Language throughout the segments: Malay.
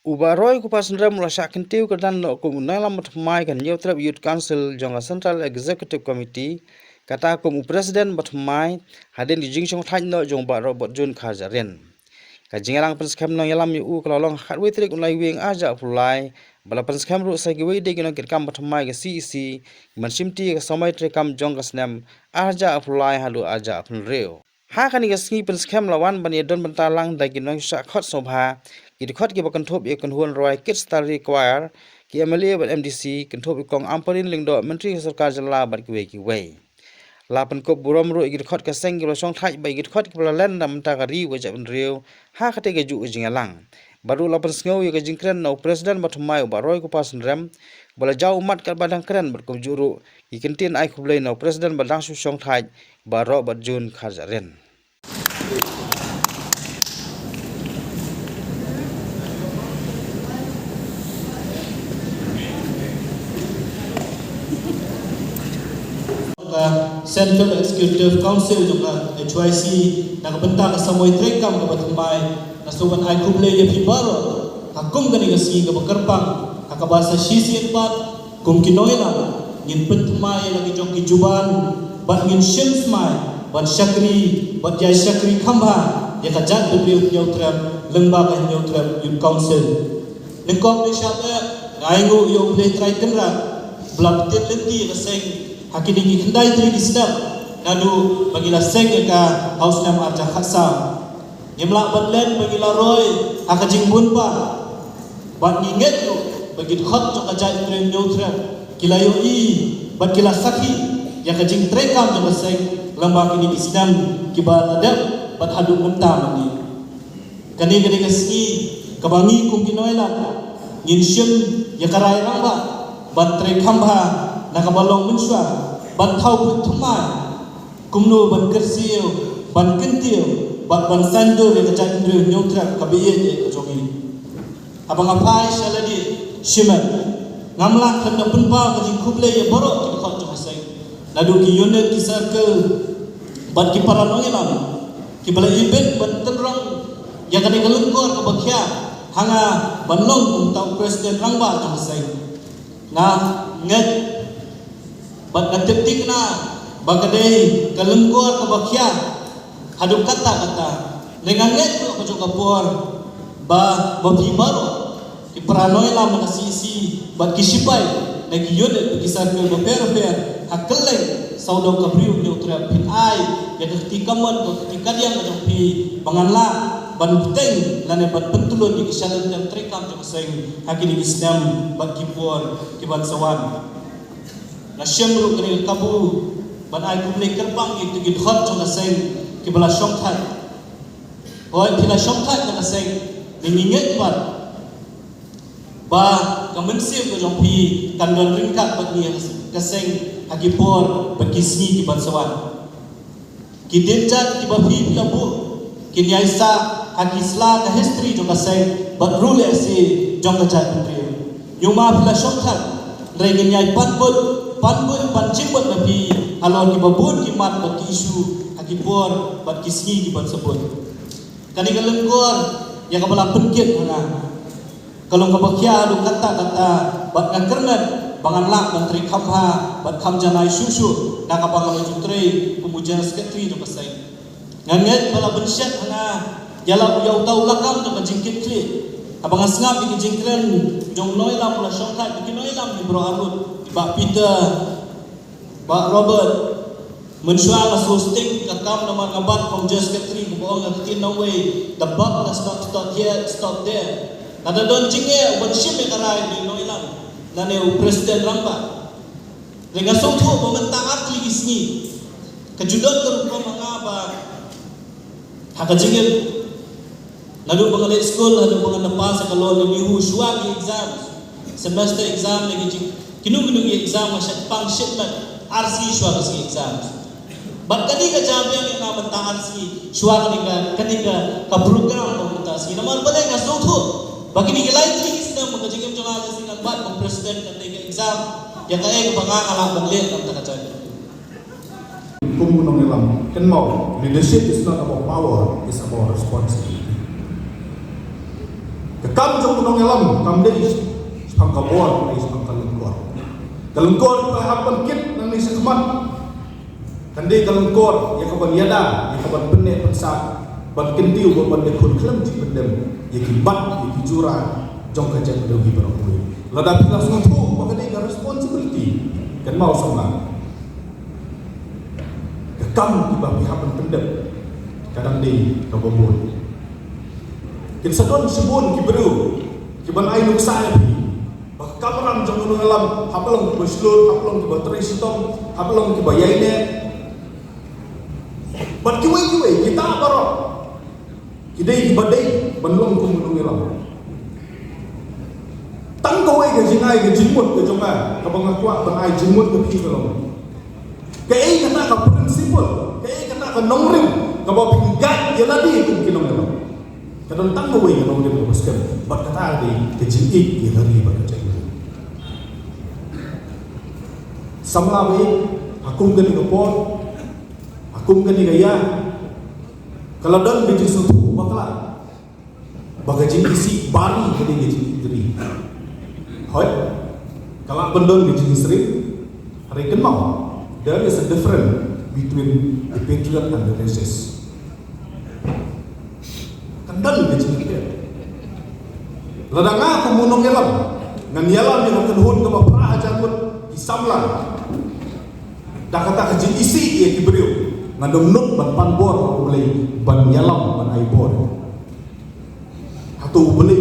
Ubaroi ku pasendra mula kentiu kedan no ku nalam matmai kan Youth Council jonga Central Executive Committee kata ku presiden matmai haden di jingshong thaj no jong ba robot jun khajaren ka jingarang penskam no yalam yu kalolong hatwe trik unai wing aja pulai bala penskam ru sagi we de gino kirkam matmai ga CEC mansimti ga samai trekam jong kasnam aja pulai halu aja punreo ha kani ga ski penskam lawan bani don bentalang dagi no sha khot sobha ki khot ki bakan thop ye kan huan roi kit stari choir ki MLA bat MDC kan thop kong amparin lingdo menteri sarkar jala bat ki we lapan kop burom ru ki khot ka seng ki song thai bai ki khot ki len nam ta ka ri we ja riu ha khate ga ju jingalang baru lapan sngow ye ga jingkren no president matmai ba roi ku pas rem bala jau mat ka badang kren bat ku juru ki kentin ai ku blai no president badang su song thai ba ro bat jun khajaren Central Executive Council juga HYC nak bentang samoi trekam ke batumai nasuban ai kuble ye pibaro hakum gani gasi ke bekerpang hakabasa sisi empat kum kinoila ngin batumai lagi jong kijuban bat ngin shimsmai bat syakri bat jai syakri khamba ya kajat bebriu nyautrem lembaga nyautrem Youth Council nengkong ni syada ngaingu yo ble trai kenra blab tet lenti reseng hakini ni kendai tri disdap nadu bagila seng ka house nam arja khasa yemla batlen bagila roy akajing bunpa bat nginget lu bagi khot to kajai tri neutra kila yo i bat kila sakhi ya kajing trekam to seng lamba kini disdam kiba adab bat hadu munta mani kani gani gaski kabangi kum kinoila ngin shim ya karai ramba bat trekam ba nakabalong mensua ban thau put thumai kumno ban kersiu ban kentiu ban sando re kajan dre nyutra kabiye je jogi abang apai saladi shimen ngamla khanda punpa kaji khuble ye borok ki khot jo sai ladu ki unit ki circle ban ki paranongilam ki bala event ban tenrong ya kani galungkor ka bakhya hanga banlong kum tau president rangba jo sai na nget bat ngatik na bagadei kalengkor ka bakhya hadu kata lenganget ko ko kapor ba baro ki pranoy la na sisi bat kisipai nagi yode ki sarkel ba per hakle saudo ka priu neutra pin ai ya ketika man ko ketika dia ngajong pi banganla ban puteng lane ban pentulun di kisalan dan trekam jo seng hakini islam bat kipor ki ban sawan na syamru kene kabu ban ai kumle kerbang itu gid khot cho seng ki bala shong thai hoi pila shong thai na seng ninginget bat ba kamensi ko jong pi kan don ringkat bat ni ka seng agipor bakisni ki ban sawan ki denjat ki ba pi pila bu ki yaisa akisla ka history jo ka seng bat rule si jong ka chat putri yuma pila shong thai regen yai patbut panbun pancimbut nabi alon ki babun ki mat bat isu akipor bat kisni ki bat sebut kani galengkor ya kabala penkit hana kalau kabakhya lu kata bat ngakernet bangan lak menteri khamha bat khamjanai susu na kabang jutre pemuja sekretari to pasai nganget bala bensyat hana jala yau tau lakam to jingkit kli abang asngap ki jingkren jong noilam pula syongkat ki noilam ni bro arut Pak Peter, Pak Robert, mensual hosting kakam nama ngabat pemuja sekretari kebawang ngatin no way the buck does not stop here stop there nada don jinge ban shime karai ni no ilam nane presiden ramba renga sotu momenta artli gisni kejudon kerupa mangaba haka jinge nadu bangale school hadu bangale pas kalau ni hu suagi exam semester exam lagi kinu exam masyak pang shipment RC suara si exam bat kani ka jabe yang na banta RC suara kani ka program ko banta si namar bale nga sotu bagi ni lain tri isna mga jingem jona si nang bat ko president kan ka exam ya ka ek pangakala bangle ang takacay kumunong ilang kan mau leadership is not about power, it's about responsibility. Kam jong nong elam kam dei spang kabor ai spang kalengkor pa hapan kit nang ni sakmat kandai kalengkor ya kaban yada ya kaban penne pensa ban kentiu ban dekun klam ci pendem ya ki bat ya ki jura jong ka jang do gi barokui lada pilas ngotu bagade ga responsibility kan mau sama kam di bab hapan pendem kadang di kabobon kin sadon sibun ki beru ki ban ai nuk sa bak kamram jong nong alam hapalong beslur hapalong ki bateri sitom hapalong ki bayaine bat ki wei kita baro kidai ki badai banlong kum nong alam tang ko wei ke jingai ke jimut ke jonga ka bang kwa ban ai jimut ke pi kalong ke ai kata ka prinsipal ke ai kata ka nongrim ka ba pingat ya ladi kum ki nong alam kadang tang ko wei nong dem ko skem bat kata di ke jingi ki hari ba ka samlawi hakum gani ngapor hakum gani gaya kalau dan biji suatu bakla bagajin isi bari gani biji diri hoi kalau pendon biji istri hari kenal there is a difference between the patriot and the racist kandan biji kita ladang aku munong elam ngan yalam yang kenhun ke bapra ajakut isamlan dah kata kejin isi ia diberiu ngadom nuk ban panbor boleh ban yalam ban aibor atau boleh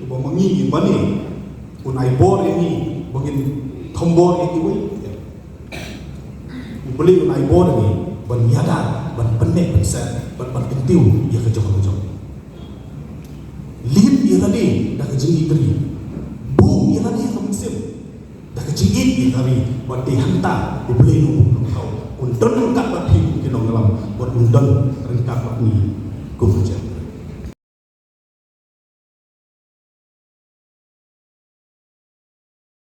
bo mengi mani un aibor ini bagin tombor ini we boleh un aibor ini ban yada ban penek ban set ban kentiu ia kejong lid ia tadi dah kejin diberi bu ia tadi kemusim dah kejin ini kami buat dihantar boleh nunggu kau undang kat bagi kita nongelam buat undang rengkap ni kubuja